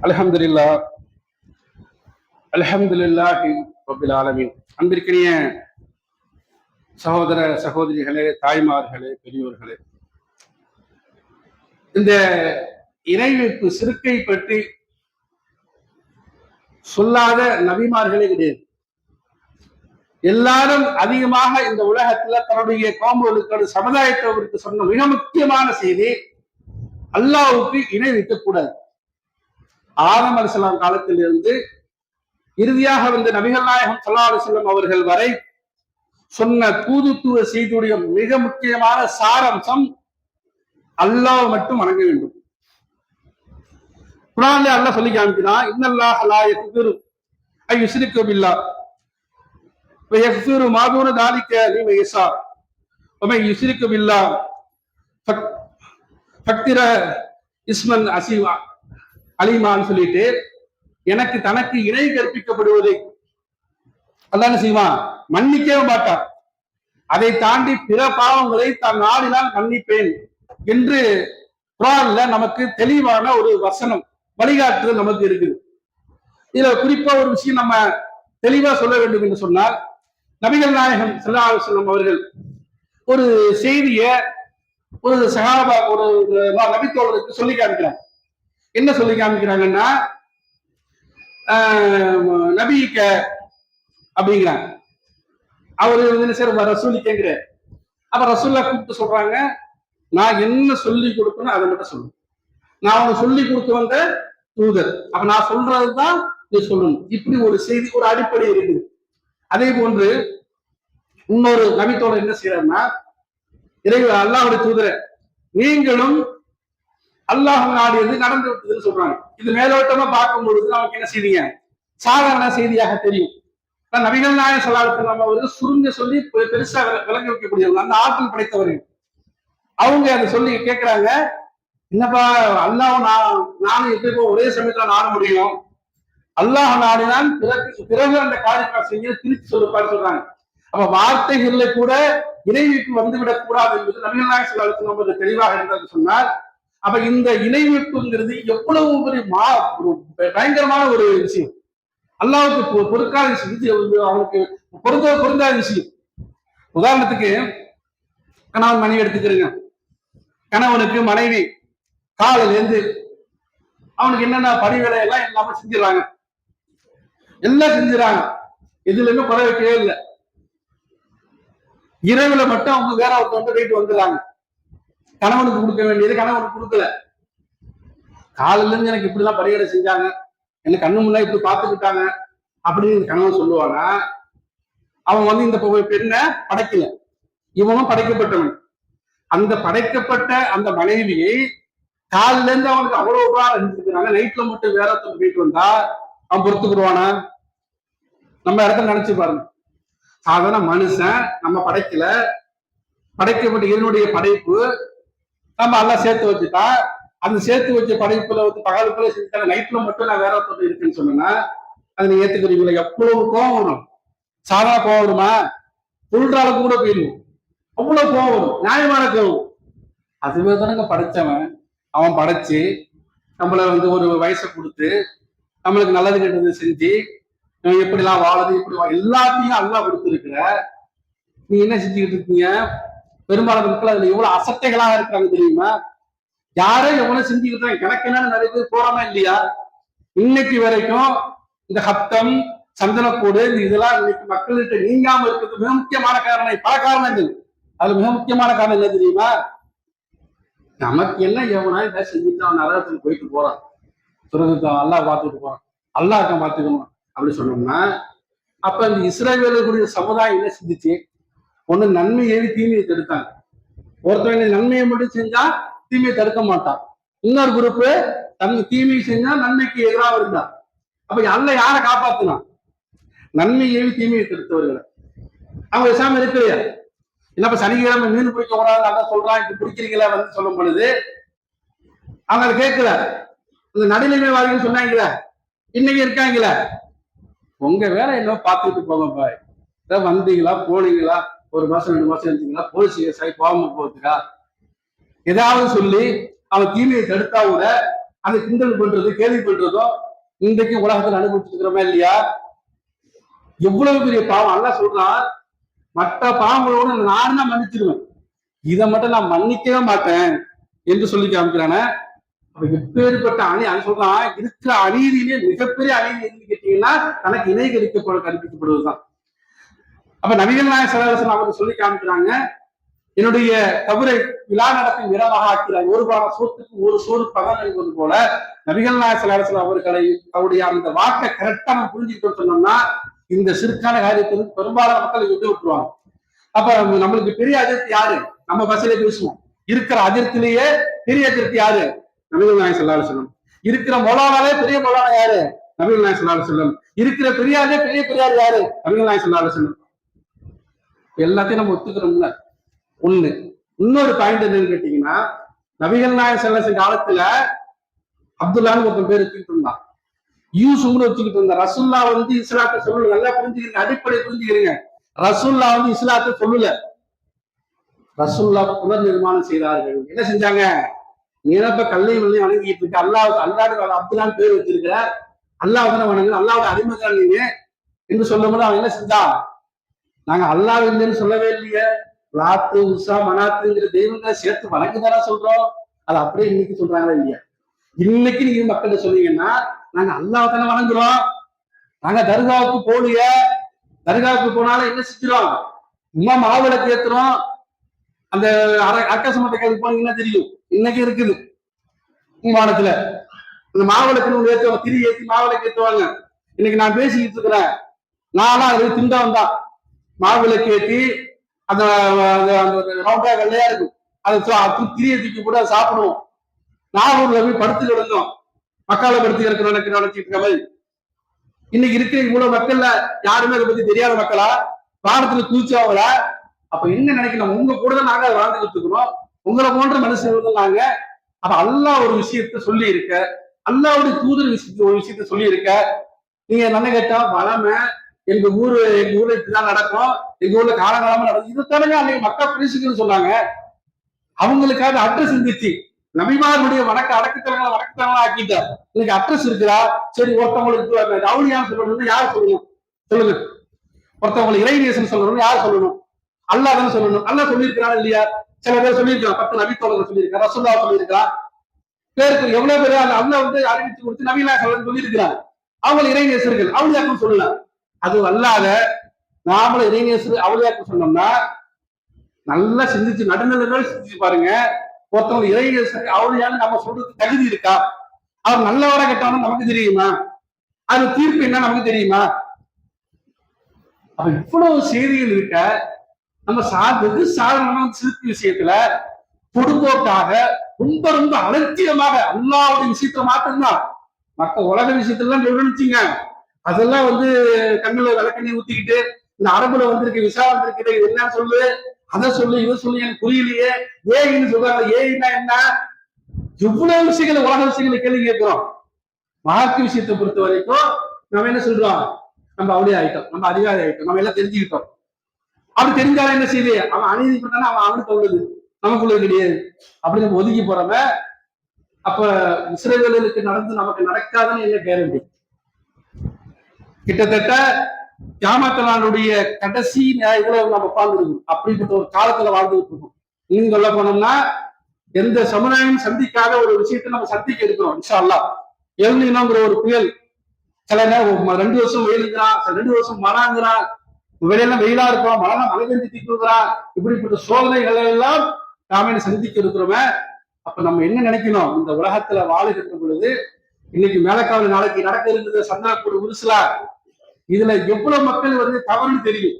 அல்ஹம்துலில்லாஹ் அல்ஹம்துலில்லாஹி ரப்பில் ஆலமீன். அன்பிற்கினிய சகோதர சகோதரிகளே, தாய்மார்களே, பெரியோர்களே, இந்த இறைவைப்பு சிறுக்கை பற்றி சொல்லாத நபிமார்களே கிடையாது. எல்லாரும் அதிகமாக இந்த உலகத்துல தன்னுடைய கோம்புகளுக்கு சமுதாயத்தவருக்கு சொன்ன மிக முக்கியமான செய்தி, அல்லாஹ்வுக்கு இணை வைக்கக்கூடாது. ஆதம் அலைஹிஸ்ஸலாம் காலத்திலிருந்து இறுதியாக வந்த நபிகள் நாயகம் ஸல்லல்லாஹு அலைஹி வஸல்லம் அவர்கள் வரை சொன்ன தூதுத்துவ செய்தியுடைய மிக முக்கியமான சாரம்சம் அல்லாஹ் மட்டும் வணங்க வேண்டும். குர்ஆன்ல அல்லாஹ் சொல்லி காமிக்கிறான், இன்னல்லாஹ லா யக்ஃபிரு ஐ யுஷ்ரிக பில்லாஹ் வ யக்ஃபிரு மா தூன தாலிக லிமன் யஷா வ மன் யுஷ்ரிக பில்லாஹ் ஃபக்திர இஸ்மன் அஸீமா அலிமான்னு சொல்லிட்டு, எனக்கு தனக்கு இணை கற்பிக்கப்படுவதை அல்லாஹ் என்ன செய்வான்? மன்னிக்கவே மாட்டார். அதை தாண்டி பிற பாவங்களை தான் நாடினால் மன்னிப்பேன் என்று குர்ஆன்ல நமக்கு தெளிவான ஒரு வசனம் வழிகாட்டுதல் நமக்கு இருக்குது. இதுல குறிப்பா ஒரு விஷயம் நம்ம தெளிவா சொல்ல வேண்டும் என்று சொன்னால், நபிகள் நாயகம் ஸல்லல்லாஹு அலைஹி வஸல்லம் அவர்கள் ஒரு செய்திய ஒரு சஹாபா ஒரு நபித்தோழருக்கு சொல்லி காமிக்கிறாங்க. என்ன சொல்லி காமிக்கிறாங்கன்னா, நபிக்க அப்படிங்கிறாங்க. அவரு என்ன சார் ரசூலி கேட்கிறார். அப்ப ரசூல்லா கூப்பிட்டு சொல்றாங்க, நான் என்ன சொல்லி கொடுக்கணும் அதை மட்டும் சொல்லணும். நான் உனக்கு சொல்லி கொடுக்க வந்த தூதர், அப்ப நான் சொல்றதுதான் நீ சொல்லணும். இப்படி ஒரு செய்தி, ஒரு அடிப்படை இருக்குது. அதே போன்று இன்னொரு நபித்தோழர் என்ன செய்யறாருன்னா, அல்லாஹ்வுடைய தூதரை நீங்களும் அல்லாஹ் நாடியது நடந்து விட்டதுன்னு சொல்றாங்க. இது மேலோட்டமா பார்க்கும் பொழுது நமக்கு என்ன செய்திங்க, சாதாரண செய்தியாக தெரியும். நபிகள் நாயகம் ஸல்லல்லாஹு அலைஹி வஸல்லம் அவர்கள் சுருங்க சொல்லி பெருசா விளங்க வைக்கக்கூடியவங்க, அந்த ஆற்றல் படைத்தவர்கள். அவங்க அதை சொல்லி கேட்கிறாங்க, என்னப்பா அல்லாஹ் நானும் எப்படி ஒரே சமயத்துல நாட முடியும்? அல்லாஹ் நாடினால் பிறகு அந்த காரியத்தை செய்ய திருப்பி சொல்லுப்பான்னு சொல்றாங்க. அப்ப வார்த்தைகள்ல கூட இணைவிப்பு வந்துவிடக் கூடாது என்பது நபிகள் நாயகம் ஸல்லல்லாஹு அலைஹி வஸல்லம் தெளிவாக இருந்தது சொன்னால், அப்ப இந்த இணைவிப்புங்கிறது எவ்வளவு ஒரு பயங்கரமான ஒரு விஷயம். அல்லாஹ்வுக்கு பொறுக்காத விஷயம், அவனுக்கு பொருந்தாத விஷயம். உதாரணத்துக்கு கணவன் மனைவி எடுத்துக்கிறீங்க. கணவனுக்கு மனைவி காலையில இருந்து அவனுக்கு என்னென்ன பணி வேலையெல்லாம் எல்லாமே செஞ்சிடறாங்க, எல்லாம் செஞ்சிடறாங்க, எதுலையுமே குறை வைக்கவே இல்லை. இரவுல மட்டும் அவங்க வேற ஒருத்தவங்க போயிட்டு வந்துடுறாங்க. கணவனுக்கு கொடுக்க வேண்டியது கணவனுக்கு கொடுக்கல. காலையில இருந்து எனக்கு இப்படிலாம் பரிகார செஞ்சாங்க, என்ன கண்ணு முன்னா இப்படி பார்த்துக்கிட்டாங்க அப்படின்னு கணவன் சொல்லுவானா, அவன் இந்த பெண்ணை படைக்கல, இவனும் படைக்கப்பட்டவன். அந்த படைக்கப்பட்ட அந்த மனைவியை காலில இருந்து அவனுக்கு அவ்வளவு உபகாரம் இருந்துருக்காங்க, நைட்ல மட்டும் வேற ஒருத்தர் போயிட்டு வந்தா அவன் பொறுத்துக்குருவானா? நம்ம இடத்துல நினைச்சு பாருங்க. சாதாரண மனுஷன், நம்ம படைக்கல, படைக்கப்பட்ட இதனுடைய படைப்பு நம்ம எல்லாம் சேர்த்து வச்சுட்டா, அந்த சேர்த்து வச்ச படைப்புல பகலுக்குள்ள செஞ்சுட்டாங்க, நைட்ல மட்டும் நான் வேற ஒருத்தர் இருக்குன்னு சொன்னா அதை நீங்க ஏத்துக்கிறீங்களா? எவ்வளவு கோவம் வரும். சாதாரண கோவம் வருமா? சொல்றாலும் கூட போயிடும், அவ்வளவு கோவம் வரும், நியாயமான கோவம். அதுவே தானங்க படைச்சவன். அவன் படைச்சு நம்மள ஒரு வயசை கொடுத்து நம்மளுக்கு நல்லது கெட்டது செஞ்சு எப்படிலாம் வாழுது, இப்படி எல்லாத்தையும் அல்லாஹ் கொடுத்துருக்குற. நீ என்ன செஞ்சுக்கிட்டு இருக்கீங்க? பெரும்பாலான மக்கள் அதுல எவ்வளவு அசட்டைகளாக இருக்கிறாங்க தெரியுமா? யாரோ எவ்வளவு செஞ்சுக்கிட்டாங்க, எனக்கு என்னன்னு நிறைய பேர் போறாமா இல்லையா? இன்னைக்கு வரைக்கும் இந்த ஹத்தம், சந்தனக்கூடு, இதெல்லாம் இன்னைக்கு மக்கள்கிட்ட நீங்காம இருக்கிறது மிக முக்கியமான காரணம். பல காரணங்கள், அது மிக முக்கியமான காரணம் என்ன தெரியுமா? நமக்கு என்ன எவனா இதை செஞ்சுட்டு அவன் நரகத்துக்கு போயிட்டு போறான், சுரகத்தை அல்லாஹ் பார்த்துட்டு போறான், அல்லாஹ் பார்த்துக்கணும் அப்படி சொன்னோம்னா, அப்ப இந்த இஸ்ரவேலுடைய சமுதாயம் என்ன செஞ்சுச்சு? ஒண்ணு நன்மை ஏறி தீமையை தடுத்தாங்க. ஒருத்தவங்க நன்மையை மட்டும் செஞ்சா தீமையை தடுக்க மாட்டான். இன்னொரு குரூப்பு தீமையை செஞ்சா நன்மைக்கு எதிராக இருந்தா. அப்ப அல்ல யாரை காப்பாத்தினான்? நன்மை ஏவி தீமையை தடுத்தவர்களை. அவங்க விசாம இருக்கிறையா? என்னப்ப சனிக்கிழமை மீன் பிடிக்க கூடாது அதான் சொல்றான், இப்படி பிடிக்கிறீங்களா சொல்லும் பொழுது அவங்க அதை கேட்கல. இந்த நடுநிலைமைவாதிகள் சொன்னாங்களே, இன்னைக்கு இருக்காங்களே. உங்க வேலை என்ன பார்த்துட்டு போங்கப்பா. ஏதாவது வந்தீங்களா போனீங்களா, ஒரு மாசம் 2 மாசம் இருந்தீங்களா, போலீஸ் கேஸ் போகாம போகுதுக்கா, ஏதாவது சொல்லி அவன் தீமையை தடுத்தா கூட அதை கிண்டல் பண்றது கேள்வி பண்றதோ இன்றைக்கு உலகத்தில் அனுபவிச்சுட்டு இருக்கிறோமா இல்லையா? எவ்வளவு பெரிய பாவம். அல்ல சொல்றான், மற்ற பாவங்களோட நான் தான் மன்னிச்சிருவேன், இதை மட்டும் நான் மன்னிக்கவே மாட்டேன் என்று சொல்லி காமிக்கிறானே. அப்ப எப்பேற்பட்ட அது சொல்றான், இருக்கிற அநீதியிலே மிகப்பெரிய அநீதி எதுன்னு கேட்டீங்கன்னா தனக்கு இணை கற்பிக்கப்படுவதுதான். அப்ப நபிகள் நாயகம் ஸல்லல்லாஹு அலைஹி வஸல்லம் அவர்கள் சொல்லி காமிக்கிறாங்க, என்னுடைய கபரை விழா நடக்கும் இடமாக ஆக்கிறார், ஒரு பாகம் சோத்துக்கு ஒரு சோறு பகல் என்பது போல நபிகள் நாயகம் ஸல்லல்லாஹு அலைஹி வஸல்லம் அவர்களை அவருடைய அந்த வாக்கை கரெக்டா நம்ம புரிஞ்சுக்கிட்டோம் சொன்னோம்னா இந்த சிறுக்கான காரியத்தை பெரும்பாலான மக்களை விட்டு விட்டுருவாங்க. அப்ப நம்மளுக்கு பெரிய அதிர்ச்சி யாரு? நம்ம பஸ்ல பேசுவோம், இருக்கிற அதிர்ச்சியிலேயே பெரிய அதிர்ச்சி யாரு? நபிகள் நாயகம் ஸல்லல்லாஹு அலைஹி வஸல்லம். இருக்கிற மௌலானாலே பெரிய மௌலானா யாரு? நபிகள் நாயகம் ஸல்லல்லாஹு அலைஹி வஸல்லம். இருக்கிற பெரியாரே பெரிய பெரியார் யாரு? நபிகள் நாயகம் ஸல்லல்லாஹு அலைஹி வஸல்லம். எல்லாத்தையும் நம்ம ஒத்துக்கிறோம்ல. ஒண்ணு. இன்னொரு பாயிண்ட் என்னன்னு கேட்டீங்கன்னா, நபிகள் நாயகம் ஸல்லல்லாஹு அலைஹி வஸல்லம் காலத்துல அப்துல்லான்னு ஒருத்தன் பேர் வச்சுக்கிட்டு இருந்தான், யூசுப்னு வச்சுக்கிட்டு இருந்தான். ரசூல்லா இஸ்லாத்தை சொல்லல. நல்லா புரிஞ்சுக்கிறீங்க, அடிப்படை புரிஞ்சுக்கிறீங்க. ரசூல்லா இஸ்லாத்தை சொல்லல, ரசூல்லா புனர் நிர்மாணம் செய்தார்கள். என்ன செஞ்சாங்க? நீனப்ப கல்லையும் வெள்ளையும் வணங்கிட்டு இருக்க, அல்லாஹ் அப்துல்லான்னு பேர் வச்சிருக்கிற, அல்லாஹ் தானே வணங்கு, அல்லாவோட அடிமைதான் நீங்க என்று சொல்லும் போது அவன் என்ன செஞ்சா, நாங்க அல்லாஹ் இல்லைன்னு சொல்லவே இல்லையே, லாத்து உஷா மனாத்துங்கிற தெய்வங்களை சேர்த்து வணங்குதானா சொல்றோம். அது அப்படியே இன்னைக்கு சொல்றாங்களா இல்லையா? இன்னைக்கு நீங்க மக்கள்கிட்ட சொன்னீங்கன்னா நாங்க அல்லாஹ் தானே வணங்குறோம், நாங்க தர்காவுக்கு போலிய, தர்காவுக்கு போனாலும் என்ன செஞ்சிடும், உமா மாவிளக்கு ஏத்துறோம். அந்த அக்கசமட்ட கேள்வி போனீங்கன்னா தெரியும், இன்னைக்கு இருக்குது விமானத்துல அந்த மாவிளக்குன்னு ஏற்றுவாங்க, திரி ஏற்றி மாவிளக்கு ஏற்றுவாங்க. இன்னைக்கு நான் பேசிக்கிட்டு இருக்கிறேன், நானா அது திண்டம் தான் மாவிளக்கு ஏற்றி அந்த ரவுண்டா வெள்ளையா இருக்கும், அதை திரிய தூக்கி கூட சாப்பிடுவோம். நாகூர்ல போய் படுத்து கிடந்தோம், மக்களை படுத்து கிடக்க நினைச்சிட்டு இருக்க மாதிரி. இன்னைக்கு இருக்கிற இவ்வளவு மக்கள்ல யாருமே அதை பத்தி தெரியாத மக்களா, வானத்துல குதிச்சவங்கள. அப்ப என்ன நினைக்கணும், உங்க கூட தான் நாங்க வாழ்ந்துகிட்டு இருக்கிறோம், உங்களை போன்ற மனுஷர்கள் நாங்க. அப்ப அல்லாஹ் ஒரு விஷயத்த சொல்லி இருக்க, அல்லாஹ்வுடைய தூதர் ஒரு விஷயத்த சொல்லி இருக்க. நீங்க என்ன கேட்டா, வளமை எங்க ஊர்ல இப்படிதான் நடக்கும், எங்க ஊர்ல காலகாலமா நடக்கும், இதுதானங்க அன்னைக்கு மக்கள் பேசிக்கணும்னு சொன்னாங்க. அவங்களுக்காக அட்ரஸ் இருந்துச்சு, நபிமாருடைய வணக்கத்தலங்களா ஆக்கிட்டார். இன்னைக்கு அட்ரஸ் இருக்குதா? சரி, ஒருத்தவங்களுக்கு அவுளியான்னு சொல்லணும்னு யார் சொல்லணும் சொல்லுங்க? ஒருத்தவங்களுக்கு இறைநேசன் சொல்லணும்னு யார் சொல்லணும்? அல்லாஹ் தானே சொல்லணும். அல்லாஹ் சொல்லியிருக்கிறான் இல்லையா? சில பேர் சொல்லியிருக்கான், 10 நபித்தோழர்கள் சொல்லியிருக்கான், ரசூல்லா சொல்லியிருக்கான், பேருக்கு எவ்வளவு பேர் அல்லாஹ் அறிவிச்சு கொடுத்து நபிலா சொல்லியிருக்கிறான். அவங்க இறைநேசர்கள், அவுளியாக்கும் சொல்லலாம். அது அல்லாத நாமள இறைநேசர் அவுளியாக்கும் சொன்னோம்னா நல்லா சிந்திச்சு நடுநிலையோட சிந்திச்சு பாருங்க. ஒருத்தவங்க இறைநேசர் அவுளியான்னு நம்ம சொல்றதுக்கு தகுதி இருக்கா? அவர் நல்லவரா கெட்டவனும் நமக்கு தெரியுமா? அது தீர்ப்பு என்ன நமக்கு தெரியுமா? அப்ப இவ்வளவு செய்திகள் இருக்க, நம்ம வெகு சாதாரண சிறுக்கு விஷயத்துல பொதுப்போக்காக ரொம்ப ரொம்ப அலட்சியமாக அல்லாவுடைய விஷயத்துல மாத்திரம்தான், மற்ற உலக விஷயத்துல நிர்ணயிச்சிங்க. அதெல்லாம் கண்ணுல விளக்கண்ணி ஊத்திக்கிட்டு, இந்த அரபுல வந்திருக்கு விசா வந்திருக்கு, என்ன சொல்லு அதை சொல்லு இதை சொல்லு எனக்கு புரியலையே, ஏன்னு சொல்றாங்க. ஏன்னா என்ன? எவ்வளவு விஷயங்களை உலக விஷயங்களை கேள்வி கேட்கிறோம். மார்க்க விஷயத்தை பொறுத்த வரைக்கும் நம்ம என்ன சொல்றோம், நம்ம அவளே ஆயிட்டோம், நம்ம அதிகாரி ஆயிட்டோம், நம்ம எல்லாம் தெரிஞ்சுக்கிட்டோம். அப்படி தெரிஞ்சாலும் என்ன செய்யுது, அவன் அநீதி பண்ணானா அவன் அவனுக்கு உள்ளது, நமக்குள்ளது கிடையாது அப்படி நம்ம ஒதுக்கி போறவ. அப்ப இஸ்ரவேலுக்கு நடந்து நமக்கு நடக்காதுன்னு என்ன கேரண்டி? கிட்டத்தட்ட கியாமத்துடைய கடைசி இவ்வளவு நம்ம உட்கார்ந்துருக்கோம், அப்படிப்பட்ட ஒரு காலத்துல வாழ்ந்துட்டு இருக்கோம். இன்னும் சொல்ல போனோம்னா எந்த சமுதாயம் சந்திக்காத ஒரு விஷயத்தை நம்ம சந்திக்க இருக்கிறோம் இன்ஷா அல்லாஹ். எழுந்தினோங்கிற ஒரு புயல், சில நேரம் 2 வருஷம் வெயிலுங்கிறான், 2 வருஷம் மழைங்கிறான், வெளியெல்லாம் வெயிலா இருக்கும், மழை பெஞ்சு தீக்குறான். இப்படிப்பட்ட சோதனைகள் எல்லாம் நாம சந்திக்க இருக்கிறோமே. அப்ப நம்ம என்ன நினைக்கணும், இந்த உலகத்துல வாழுகின்ற பொழுது இன்னைக்கு மேலக்காவல் நாளைக்கு நடக்க இருந்தது சந்தனக்கூட உருசலா, இதுல எவ்வளவு மக்கள் தவறுன்னு தெரியும்.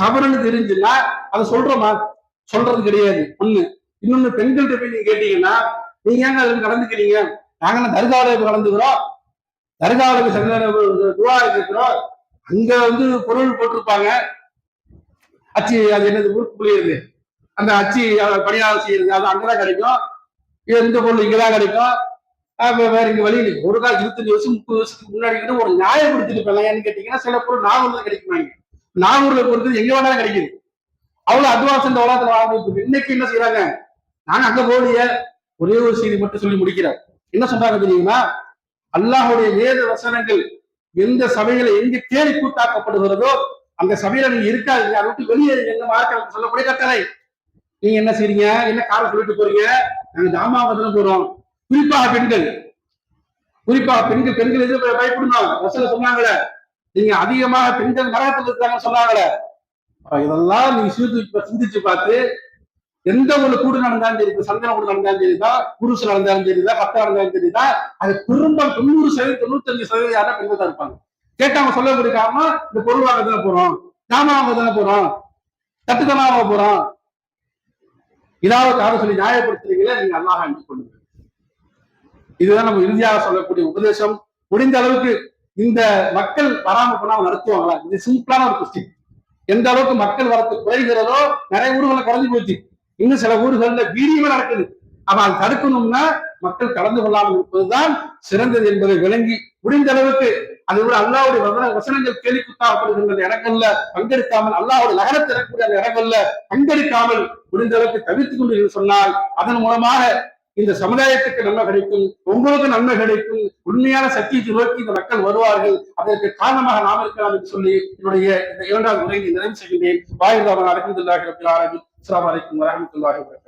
தவறுன்னு தெரிஞ்சுன்னா அதை சொல்றோமா? சொல்றது கிடையாது. ஒண்ணு. இன்னொன்னு, பெண்கள்கிட்ட போய் நீங்க கேட்டீங்கன்னா, நீங்க ஏங்க அதுல கலந்துக்கிறீங்க? நாங்க தர்காவில கலந்துக்கிறோம், தர்காவுக்கு சந்தன துவா இருக்கிறோம், அங்க பொருள் போட்டிருப்பாங்க, அச்சு, அது என்னது ஊருக்கு புரியுது, அந்த அச்சு பணியாரம் செய்யுது, அது அங்கதான் கிடைக்கும், இந்த பொருள் இங்கதான் கிடைக்கும், வேற இங்க வழி இல்லை. ஒரு கால் 25 வருஷம் 30 வருஷத்துக்கு முன்னாடி ஒரு நியாயம் கொடுத்துட்டு ஏன்னு கேட்டீங்கன்னா சில பொருள் நாகூர்ல கிடைக்குமாங்க. நாகூர்ல பொறுத்தது எங்க வேணாலும் கிடைக்குது. அவ்வளவு அட்வான்ஸ் இந்த உலகத்துல வாழ்ந்துட்டு இன்னைக்கு என்ன செய்யறாங்க? நாங்க அங்க போலிய ஒரே ஒரு செய்தி மட்டும் சொல்லி முடிக்கிறேன். என்ன சொல்றாங்க தெரியுமா? அல்லாஹுடைய வேத வசனங்கள் எந்த சபையில எங்க கேலி கூட்டாக்கப்படுகிறதோ அந்த சபையில நீங்க இருக்காது, அதை விட்டு வெளியேறி எங்க மார்க்க சொல்லக்கூடிய கட்டளை. நீங்க என்ன செய்றீங்க? என்ன காரை சொல்லிட்டு போறீங்க? நாங்க ஜாமாவதனம் போறோம். குறிப்பாக பெண்கள் பெண்கள் எது பயப்படணும்? ரசூல் சொன்னாங்களே, நீங்க அதிகமாக பெண்கள் நரகத்தில் இருக்காங்கன்னு சொன்னாங்களே. இதெல்லாம் நீங்க சிந்திச்சு பார்த்து எந்த ஒரு கூடு நடந்தாலும் சரி, சந்தன கூடு நடந்தாலும் சரிதான், குருசு நடந்தாலும் சரிதான், பத்தா நடந்தாலும் சரிதான், அது குடும்பம் 90% 95% யாரா பெண்கள் தான் இருப்பாங்க. கேட்டாங்க சொல்ல முடியாம இந்த பொருள் வாங்க தானே போறோம், ஜாமான் வாங்க தானே போறோம், தட்டுத்தனா வாங்க போறோம், இதாவது காரணம் சொல்லி நியாயப்படுத்துறீங்களே, நீங்க அல்லாஹ் அஞ்சு கொள்ளுங்க. இதுதான் நம்ம இறுதியாக சொல்லக்கூடிய உபதேசம். முடிந்த அளவுக்கு இந்த மக்கள் வராம போனா நடத்துவாங்களா? இது சிம்பிளான ஒரு கொஸ்டின். எந்த அளவுக்கு மக்கள் வரத்து குறைகிறதோ நிறைய ஊர்களை குறைஞ்சு போச்சு. இன்னும் சில ஊர்கள்ல வீரியமே நடக்குது. அப்ப அதை தடுக்கணும்னா மக்கள் கலந்து கொள்ளாமல் இருப்பதுதான் சிறந்தது என்பதை விளங்கி முடிந்த அளவுக்கு அது ஒரு அல்லாவுடைய வசனங்கள் கேள்விக்குத்தாகப்படுகின்ற இடங்கள்ல பங்கெடுக்காமல், அல்லாவுடைய நகரத்தில் இருக்கக்கூடிய அந்த இடங்கள்ல பங்கெடுக்காமல் முடிந்த அளவுக்கு தவிர்த்துக் கொண்டு சொன்னால் அதன் மூலமாக இந்த சமுதாயத்துக்கு நன்மை கிடைக்கும், உங்களுக்கு நன்மை கிடைக்கும், உண்மையான சத்தியத்தை நோக்கி இந்த மக்கள் வருவார்கள். அதற்கு காரணமாக நாம் இருக்கலாம் என்று சொல்லி என்னுடைய இந்த 2வது உரையை நிறைவு செய்கின்றேன். வாயில்லாமல் அலமதுல்லாஹி ரப்பில் ஆலமீன். அஸ்ஸலாமு அலைக்கும் வரஹ்மத்துல்லாஹி வபரகாத்துஹு.